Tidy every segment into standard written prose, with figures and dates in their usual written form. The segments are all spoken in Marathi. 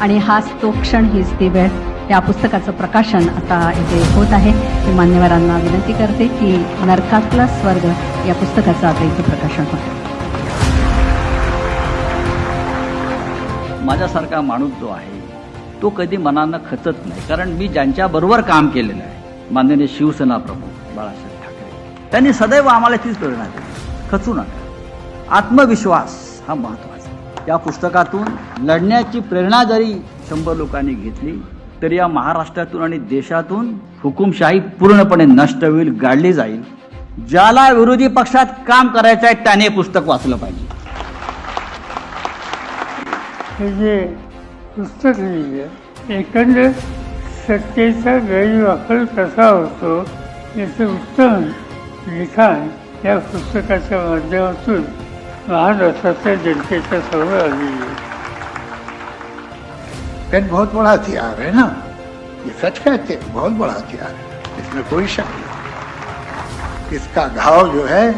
आणि हाच तो क्षण, हीच ती वेळ. या पुस्तकाचं प्रकाशन आता इथे होत आहे. मी मान्यवरांना विनंती करते की नरकातला स्वर्ग या पुस्तकाचं आता इथे प्रकाशन होतं. माझ्यासारखा माणूस जो आहे तो कधी मनानं खचत नाही, कारण मी ज्यांच्याबरोबर काम केलेलं आहे, माननीय शिवसेना प्रमुख बाळासाहेब ठाकरे, त्यांनी सदैव आम्हाला तीच प्रेरणा दिली, खचू नका, आत्मविश्वास हा महत्वाचा. या पुस्तकातून लढण्याची प्रेरणा जरी 100 लोकांनी घेतली तरी या महाराष्ट्रातून आणि देशातून हुकुमशाही पूर्णपणे नष्ट होईल, गाडली जाईल. ज्याला विरोधी पक्षात काम करायचं आहे त्याने पुस्तक वाचलं पाहिजे. हे जे पुस्तक लिहिलं, एकंदर सत्तेचा गैरवापर कसा होतो याचं उत्तम लिखाण या पुस्तकाच्या माध्यमातून महाराष्ट्राच्या जनतेच्या समोर आलेली आहे. पेन बहुत बड़ा हथियार है ना, ये सच कहते हैं, बहुत बड़ा हथियार है, इसमें कोई शक नहीं. इसका घाव जो है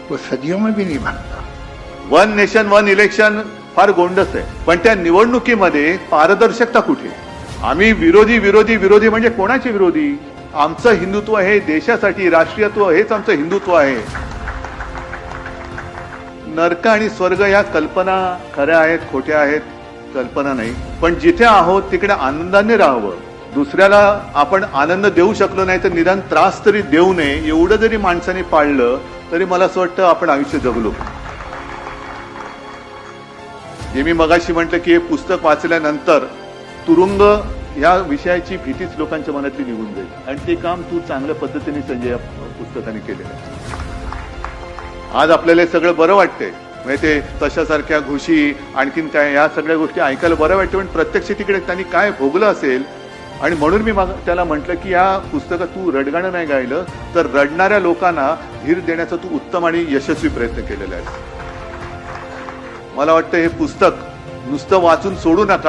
वो सदियों में भी नहीं भरता. वन नेशन वन इलेक्शन फार गोंडस आहे, पण त्या निवडणुकीमध्ये पारदर्शकता कुठे? आम्ही विरोधी विरोधी विरोधी म्हणजे कोणाचे विरोधी? आमचं हिंदुत्व हे देशासाठी, राष्ट्रीयत्व हेच आमचं हिंदुत्व आहे. नरक आणि स्वर्ग या कल्पना खऱ्या आहेत, खोट्या आहेत, कल्पना नाही. पण जिथे आहोत तिकडे आनंदाने राहावं. दुसऱ्याला आपण आनंद देऊ शकलो नाही तर निदान त्रास तरी देऊ नये, एवढं जरी माणसाने पाळलं तरी मला असं वाटतं आपण आयुष्य जगलो. जे मी मगाशी म्हटलं की हे पुस्तक वाचल्यानंतर तुरुंग या विषयाची भीतीच लोकांच्या मनातली निघून जाईल, आणि ते काम तू चांगल्या पद्धतीने संजय या पुस्तकाने केलेलं आहे. आज आपल्याला हे सगळं बरं वाटतंय, म्हणजे ते तशासारख्या घुशी आणखीन काय या सगळ्या गोष्टी ऐकायला बरं वाटतं, पण प्रत्यक्ष तिकडे त्यांनी काय भोगलं असेल. आणि म्हणून मी त्याला म्हटलं की या पुस्तकात तू रडगाणं नाही गायलं तर रडणाऱ्या लोकांना धीर देण्याचा तू उत्तम आणि यशस्वी प्रयत्न केलेला आहे. मला वाटतं हे पुस्तक नुसतं वाचून सोडू नका.